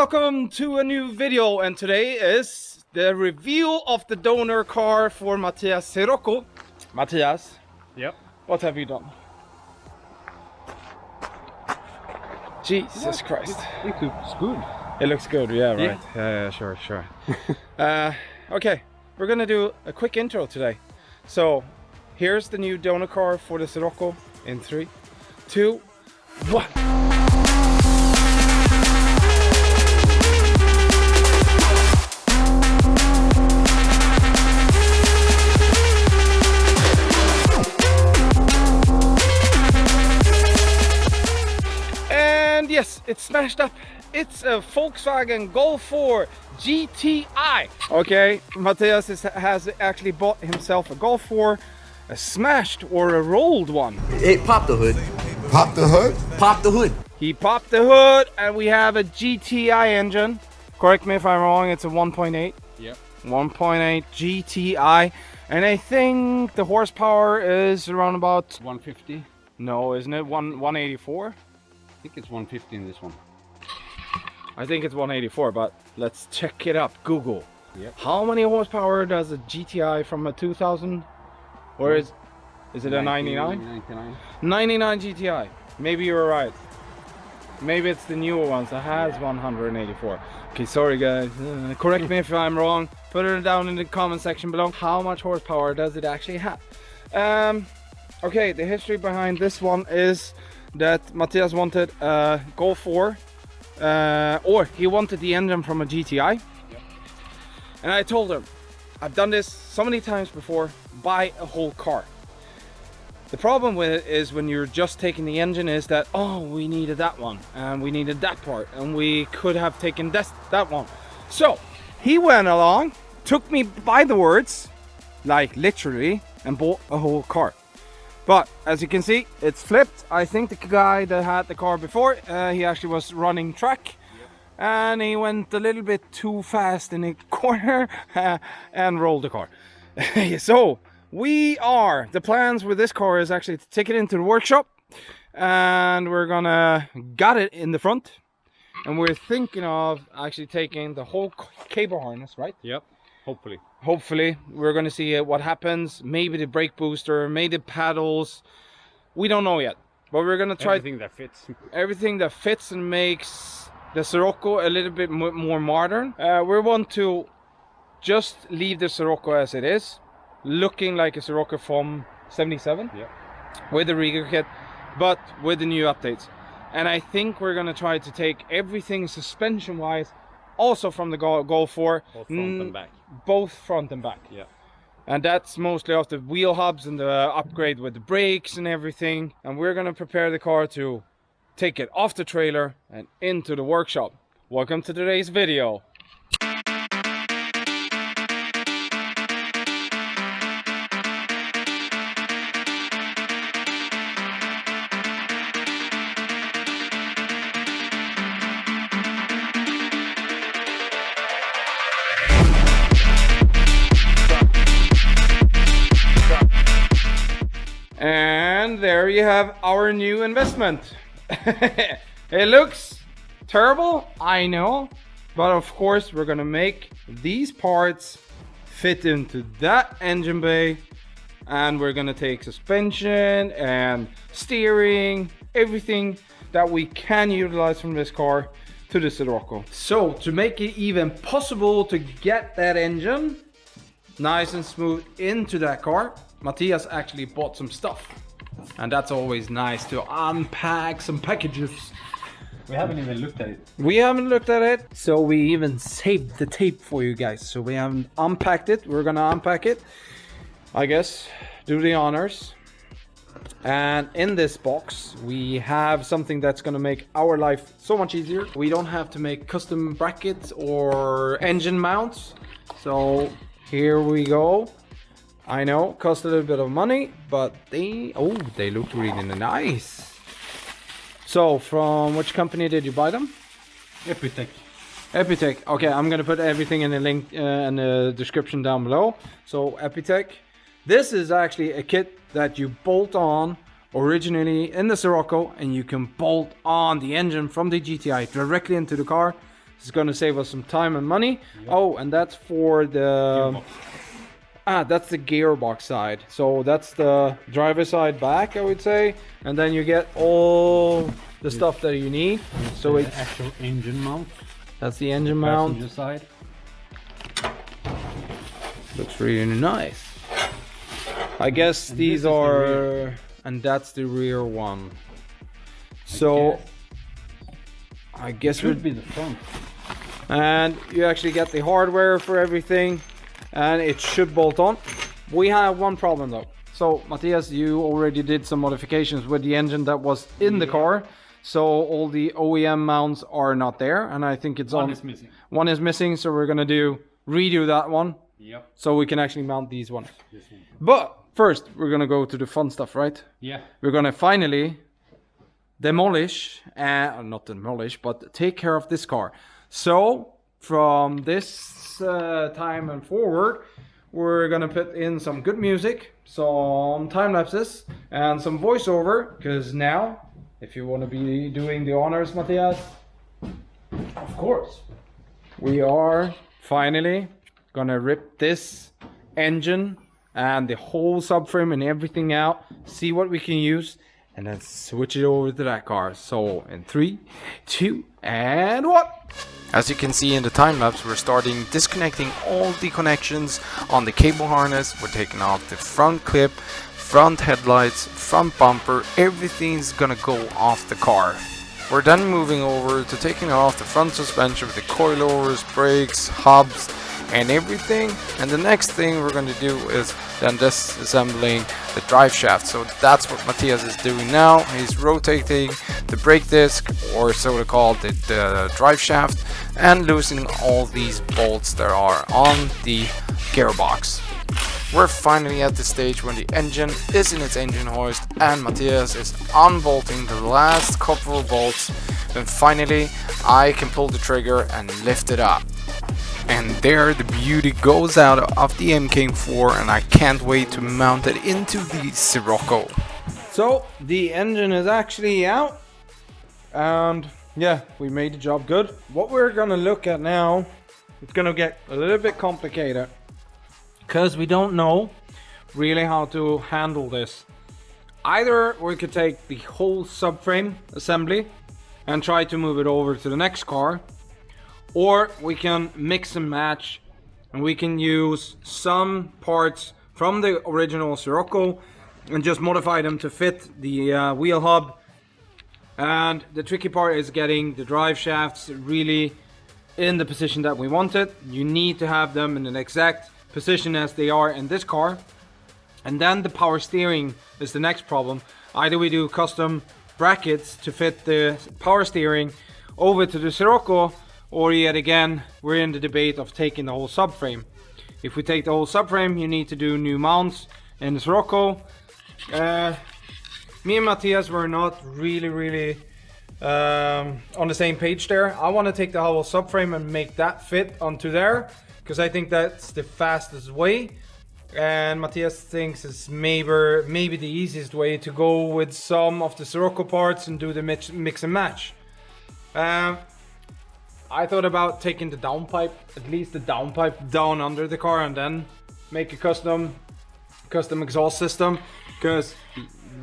Welcome to a new video, and today is the review of the donor car for VW Sirocco. Matthias, yep. What have you done? Jesus Christ. It looks good. It looks good, yeah, right. Yeah, sure. Okay, we're gonna do a quick intro today. So, here's the new donor car for the Sirocco in 3, 2, 1. And yes, it's smashed up. It's a Volkswagen Golf 4 GTI. Okay, Matthias has actually bought himself a Golf 4, a smashed or a rolled one. It popped the hood. Pop the hood? Pop the hood. He popped the hood, and we have a GTI engine. Correct me if I'm wrong, it's a 1.8. Yep. 1.8 GTI. And I think the horsepower is around about... 150. No, isn't it? 184? I think it's 150 in this one. I think it's 184, but let's check it up. Google. Yep. How many horsepower does a GTI from a 2000? Or is it a 99? 99. 99 GTI. Maybe you're right. Maybe it's the newer ones that has 184. Okay, sorry guys. Correct me if I'm wrong. Put it down in the comment section below. How much horsepower does it actually have? Okay, the history behind this one is that Matthias wanted a Golf 4, or he wanted the engine from a GTI. Yep. And I told him, I've done this so many times before, buy a whole car. The problem with it is when you're just taking the engine is that, oh, we needed that one, and we needed that part, and we could have taken that one. So he went along, took me by the words, like literally, and bought a whole car. But as you can see, it's flipped. I think the guy that had the car before, he actually was running track. Yep. And he went a little bit too fast in a corner and rolled the car. So the plans with this car is actually to take it into the workshop, and we're gonna gut it in the front. And we're thinking of actually taking the whole cable harness, right? Yep. Hopefully we're gonna see what happens. Maybe the brake booster, maybe the paddles, we don't know yet, but we're gonna try everything that fits and makes the Sirocco a little bit more modern. We want to just leave the Sirocco as it is, looking like a Sirocco from 77. Yep. With the Riga kit, but with the new updates. And I think we're gonna try to take everything suspension wise also from the Golf 4, both front and back. Both front and back. Yeah. And that's mostly off the wheel hubs and the upgrade with the brakes and everything. And we're gonna prepare the car to take it off the trailer and into the workshop. Welcome to today's video. And there you have our new investment. It looks terrible, I know, but of course we're gonna make these parts fit into that engine bay, and we're gonna take suspension and steering, everything that we can utilize from this car to the Sirocco. So to make it even possible to get that engine nice and smooth into that car, Matthias actually bought some stuff, and that's always nice to unpack some packages. We haven't even looked at it. We haven't looked at it, so we even saved the tape for you guys. So we haven't unpacked it. We're gonna unpack it, I guess, do the honors. And in this box we have something that's gonna make our life so much easier. We don't have to make custom brackets or engine mounts. So here we go. I know, cost a little bit of money, but they look really nice. So, from which company did you buy them? EPYTEC. EPYTEC. Okay, I'm gonna put everything in the link in the description down below. So, EPYTEC. This is actually a kit that you bolt on originally in the Sirocco, and you can bolt on the engine from the GTI directly into the car. It's going to save us some time and money. Yep. Oh, and that's for the that's the gearbox side. So that's the driver side back, I would say, and then you get all the stuff that you need. So it's actual engine mount. That's the engine mount. Passenger side. Looks really nice. I guess and these are, and that's the rear one. So I guess it should be the front. And you actually get the hardware for everything, and it should bolt on. We have one problem though. So Matthias, you already did some modifications with the engine that was in the car. So all the OEM mounts are not there, and I think it's one is missing. One is missing, so we're gonna redo that one. Yep. So we can actually mount these ones. But first, we're gonna go to the fun stuff, right? Yeah. We're gonna finally demolish, not demolish, but take care of this car. So from this time and forward, we're gonna put in some good music, some time lapses, and some voiceover. Because now, if you want to be doing the honors, Matthias, of course, we are finally gonna rip this engine and the whole subframe and everything out, see what we can use, and then switch it over to that car. So in 3, 2, and 1. As you can see in the time lapse, we're starting disconnecting all the connections on the cable harness. We're taking off the front clip, front headlights, front bumper, everything's gonna go off the car. We're then moving over to taking off the front suspension with the coilovers, brakes, hubs, and everything. And the next thing we're going to do is then disassembling the drive shaft. So that's what Matthias is doing now. He's rotating the brake disc, or so to call the drive shaft, and loosening all these bolts that are on the gearbox. We're finally at the stage when the engine is in its engine hoist and Matthias is unbolting the last couple of bolts, and finally I can pull the trigger and lift it up. And there the beauty goes out of the MK4, and I can't wait to mount it into the Sirocco. So the engine is actually out, and yeah, we made the job good. What we're gonna look at now, it's gonna get a little bit complicated, because we don't know really how to handle this. Either we could take the whole subframe assembly and try to move it over to the next car, or we can mix and match, and we can use some parts from the original Sirocco and just modify them to fit the wheel hub. And the tricky part is getting the drive shafts really in the position that we want it. You need to have them in an exact position as they are in this car. And then the power steering is the next problem. Either we do custom brackets to fit the power steering over to the Sirocco, or yet again we're in the debate of taking the whole subframe. If we take the whole subframe, you need to do new mounts in the Sirocco. Me and Matthias were not really on the same page there. I want to take the whole subframe and make that fit onto there, because I think that's the fastest way, and Matthias thinks it's maybe the easiest way to go with some of the Sirocco parts and do the mix and match. I thought about taking the downpipe, at least the downpipe down under the car, and then make a custom exhaust system, because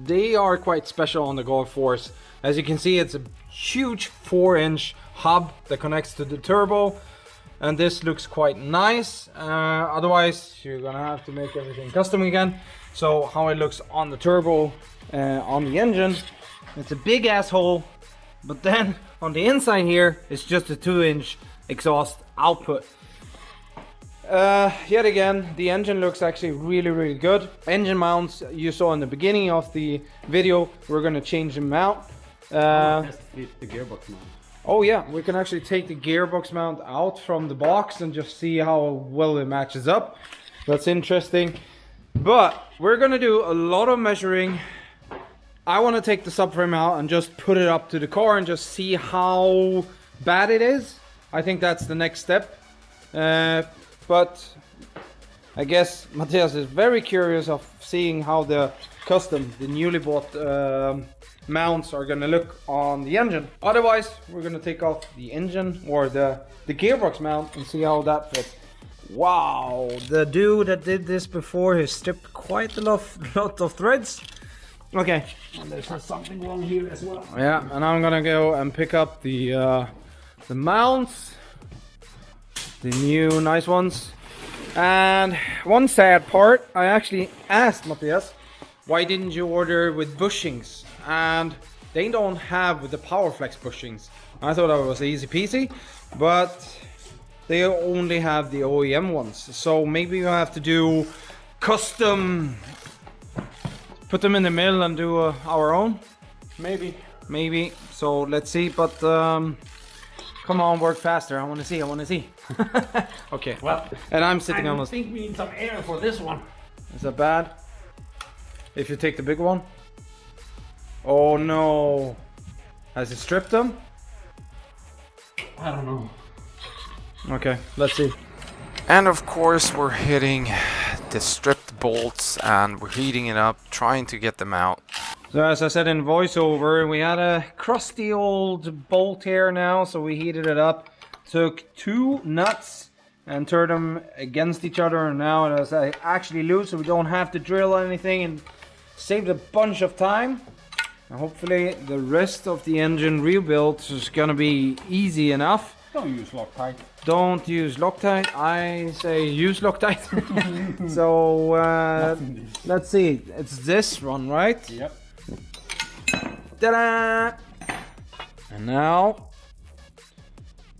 they are quite special on the Golf 4s. As you can see, it's a huge 4-inch hub that connects to the turbo, and this looks quite nice. Otherwise you're gonna have to make everything custom again. So how it looks on the turbo, on the engine, it's a big asshole, but then on the inside here it's just a 2-inch exhaust output. Yet again, the engine looks actually really good. Engine mounts you saw in the beginning of the video, we're gonna change them out. Has to fit the gearbox mount. Oh yeah, we can actually take the gearbox mount out from the box and just see how well it matches up. That's interesting. But we're gonna do a lot of measuring. I want to take the subframe out and just put it up to the car and just see how bad it is. I think that's the next step. But I guess Matthias is very curious of seeing how the newly bought mounts are gonna look on the engine. Otherwise, we're gonna take off the engine or the gearbox mount and see how that fits. Wow, the dude that did this before has stripped quite a lot of threads. Okay. And there's something wrong here as well. Yeah, and I'm gonna go and pick up the mounts, the new nice ones. And one sad part, I actually asked Matthias, why didn't you order with bushings? And they don't have with the PowerFlex bushings. I thought that was easy peasy, but they only have the OEM ones. So maybe you have to do custom, put them in the middle and do our own. Maybe. So let's see, but come on, work faster. I want to see. Okay. Well, and I'm sitting on this. I think we need some air for this one. Is that bad? If you take the big one? Oh no. Has it stripped them? I don't know. Okay, let's see. And of course we're hitting the stripped bolts and we're heating it up, trying to get them out. So as I said in voiceover, we had a crusty old bolt here now, so we heated it up. Took 2 nuts and turned them against each other, and now it is actually loose, so we don't have to drill anything, and saved a bunch of time. And hopefully the rest of the engine rebuild is gonna be easy enough. Don't use Loctite. Don't use Loctite. I say use Loctite. So let's see. It's this one, right? Yep. Ta-da! And now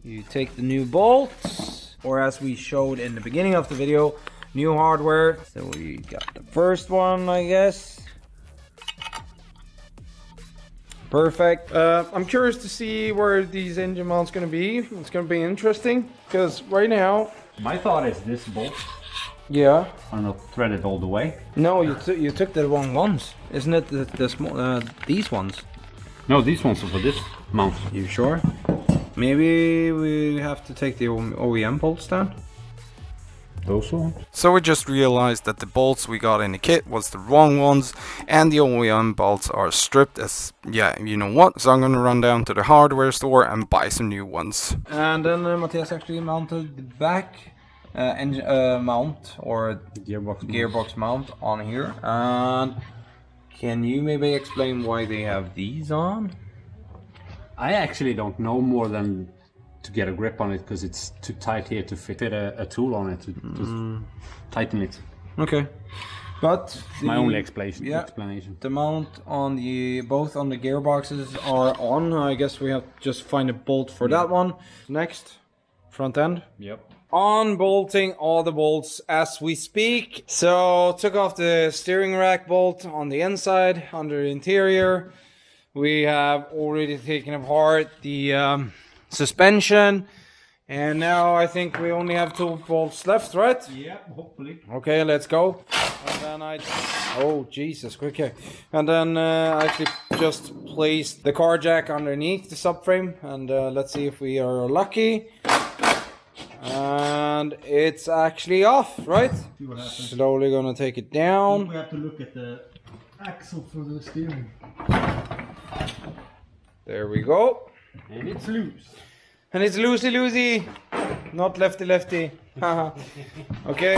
you take the new bolts, or as we showed in the beginning of the video, new hardware. So we got the first one, I guess. Perfect. I'm curious to see where these engine mounts gonna be. It's gonna be interesting because right now, My thought is this bolt yeah. are not threaded all the way. No, you took the wrong ones, isn't it? The small these ones. No, these ones are for this mount. You sure? Maybe we have to take the OEM bolts down. Those ones? So we just realized that the bolts we got in the kit was the wrong ones and the OEM bolts are stripped as, yeah, you know what. So I'm gonna run down to the hardware store and buy some new ones. And then Matthias actually mounted the back engine mount or gearbox mount on here. And can you maybe explain why they have these on? I actually don't know more than to get a grip on it because it's too tight here to fit a tool on it to just tighten it. Okay, but My only explanation. Yeah, the mount on the both on the gearboxes are on. I guess we have to just find a bolt for that one. Next, front end. Yep. Unbolting all the bolts as we speak. So took off the steering rack bolt on the inside under the interior. We have already taken apart the suspension, and now I think we only have 2 bolts left, right? Yeah, hopefully. Okay, let's go. And then oh Jesus, quick here. And then I actually just placed the car jack underneath the subframe, and let's see if we are lucky. And it's actually off, right? See what happens. Slowly gonna take it down. We have to look at the axle for the steering. There we go. And it's loose. And it's loosey, not lefty. Okay,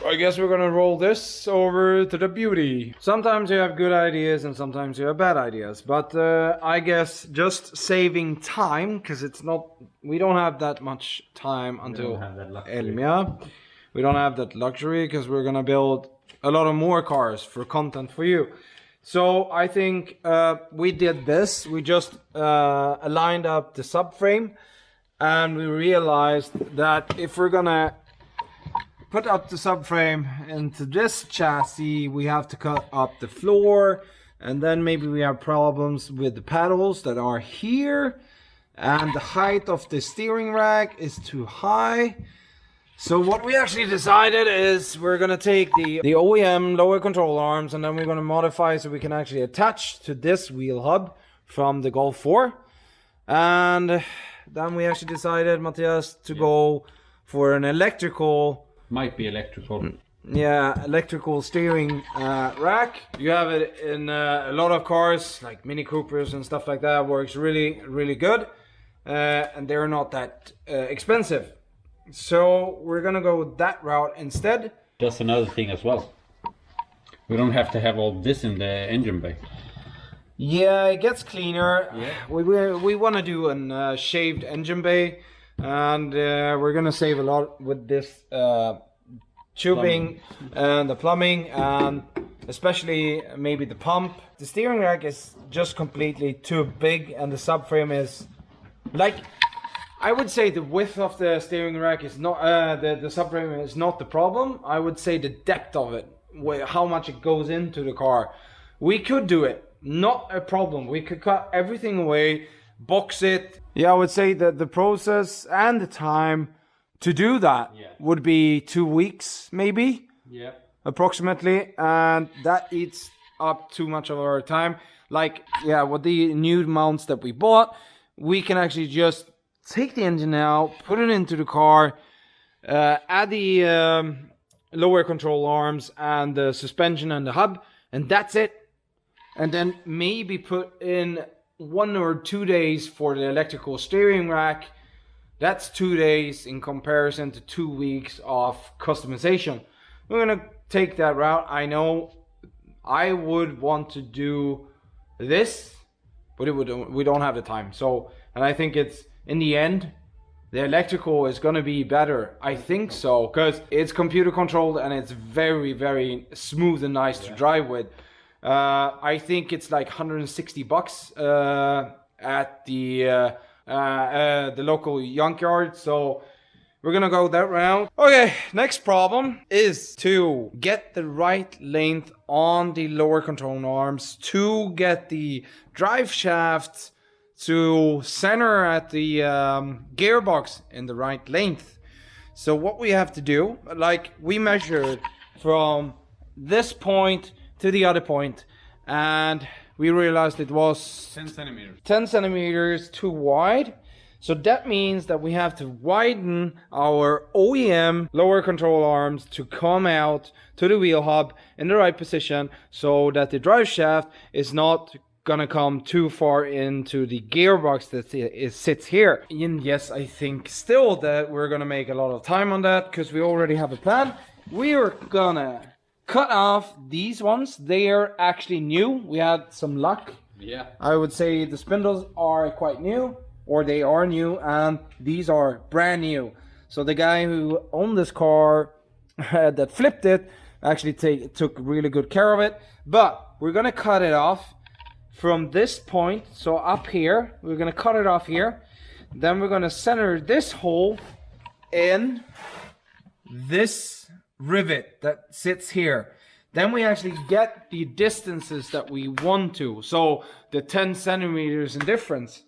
I guess we're gonna roll this over to the beauty. Sometimes you have good ideas and sometimes you have bad ideas, but I guess just saving time, because we don't have that much time until Elmia. We don't have that luxury because we're gonna build a lot of more cars for content for you. So I think we did this. We just aligned up the subframe, and we realized that if we're gonna put up the subframe into this chassis, we have to cut up the floor, and then maybe we have problems with the pedals that are here, and the height of the steering rack is too high. So what we actually decided is we're gonna take the OEM lower control arms, and then we're gonna modify so we can actually attach to this wheel hub from the Golf 4. And then we actually decided, Matthias, to go for an electrical. Might be electrical. Yeah, electrical steering rack. You have it in a lot of cars, like Mini Coopers and stuff like that. Works really, really good, and they're not that expensive. So we're gonna go that route instead. That's another thing as well. We don't have to have all this in the engine bay. Yeah, it gets cleaner. Yeah. We want to do a shaved engine bay, and we're gonna save a lot with this tubing and the plumbing, and especially maybe the pump. The steering rack is just completely too big, and the subframe is like, I would say the width of the steering rack is not the subframe is not the problem. I would say the depth of it, how much it goes into the car. We could do it, not a problem. We could cut everything away, box it. Yeah, I would say that the process and the time to do that would be 2 weeks, maybe, approximately, and that eats up too much of our time. Like, yeah, with the new mounts that we bought, we can actually just take the engine out, put it into the car, add the lower control arms and the suspension and the hub, and that's it. And then maybe put in 1 or 2 days for the electrical steering rack. That's 2 days in comparison to 2 weeks of customization. We're gonna take that route. I know I would want to do this, but we don't have the time. So, and I think it's, in the end, the electrical is gonna be better. I think so, because it's computer controlled and it's very, very smooth and nice to drive with. I think it's like $160 at the local junkyard, so we're gonna go that route. Okay, next problem is to get the right length on the lower control arms, to get the drive shaft to center at the gearbox in the right length. So what we have to do, like, we measured from this point to the other point, and we realized it was 10 centimeters too wide. So that means that we have to widen our OEM lower control arms to come out to the wheel hub in the right position, so that the drive shaft is not gonna come too far into the gearbox that it sits here. And yes, I think still that we're gonna make a lot of time on that, because we already have a plan. We are gonna cut off these ones. They are actually new. We had some luck. Yeah. I would say the spindles are quite new, or they are new, and these are brand new. So the guy who owned this car that flipped it actually took really good care of it. But we're gonna cut it off from this point, so up here. We're gonna cut it off here. Then we're gonna center this hole in this rivet that sits here. Then we actually get the distances that we want to, so the 10 centimeters in difference.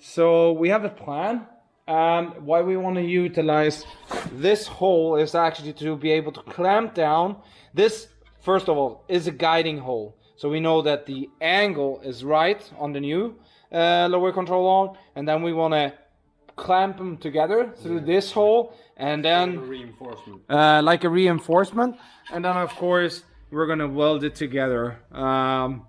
So we have a plan, and why we want to utilize this hole is actually to be able to clamp down. This, first of all, is a guiding hole, so we know that the angle is right on the new lower control arm, and then we want to clamp them together through this hole, and then like a reinforcement, and then of course we're gonna weld it together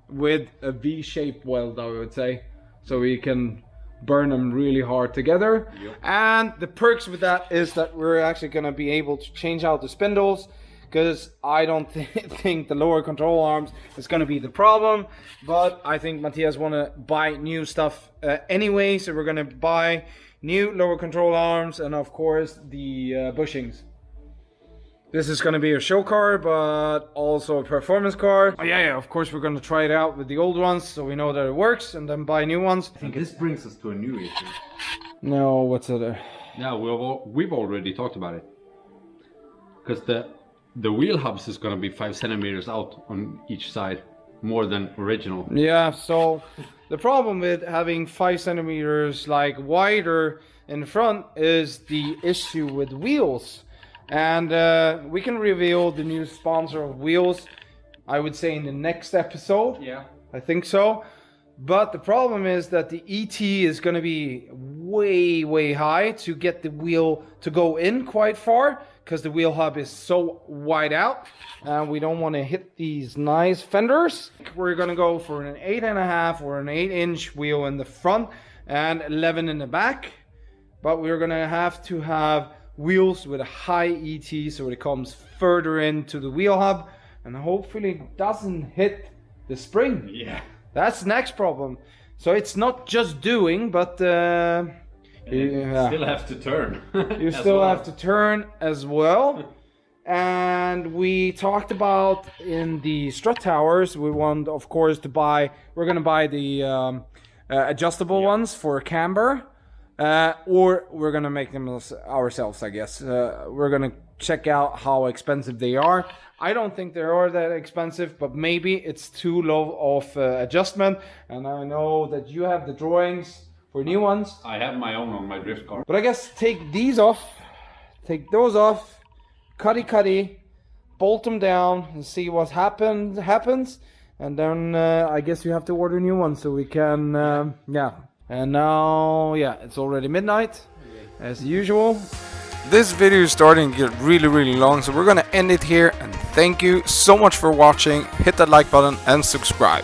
with a V-shaped weld, I would say, so we can burn them really hard together. And the perks with that is that we're actually gonna be able to change out the spindles, because I don't think the lower control arms is gonna be the problem, but I think Matthias wanna buy new stuff anyway, so we're gonna buy new lower control arms, and of course the bushings. This is going to be a show car, but also a performance car. Oh, yeah, of course we're going to try it out with the old ones, so we know that it works, and then buy new ones. I think this brings us to a new issue. No, what's it? Yeah, we've already talked about it. Because the wheel hubs is going to be 5 centimeters out on each side, more than original. Yeah, so the problem with having 5 centimeters like wider in front is the issue with wheels. And we can reveal the new sponsor of wheels, I would say, in the next episode. Yeah, I think so. But the problem is that the ET is going to be way high to get the wheel to go in quite far, because the wheel hub is so wide out and we don't want to hit these nice fenders. We're gonna go for an 8.5 or an 8-inch wheel in the front and 11 in the back, but we're gonna have to have wheels with a high ET so it comes further into the wheel hub and hopefully it doesn't hit the spring. Yeah. That's the next problem. So it's not just doing, but You still have to turn. you still have to turn as well. And we talked about in the strut towers, we want, of course, to buy, we're going to buy the adjustable ones for camber, or we're going to make them ourselves, I guess. We're going to check out how expensive they are. I don't think they are that expensive, but maybe it's too low of adjustment. And I know that you have the drawings for new ones. I have my own on my drift car. But I guess take these off, take those off, cutty, bolt them down and see what happens. And then I guess you have to order new ones so we can, yeah. And now, yeah, it's already midnight as usual. This video is starting to get really long, so we're gonna end it here, and thank you so much for watching. Hit that like button and subscribe.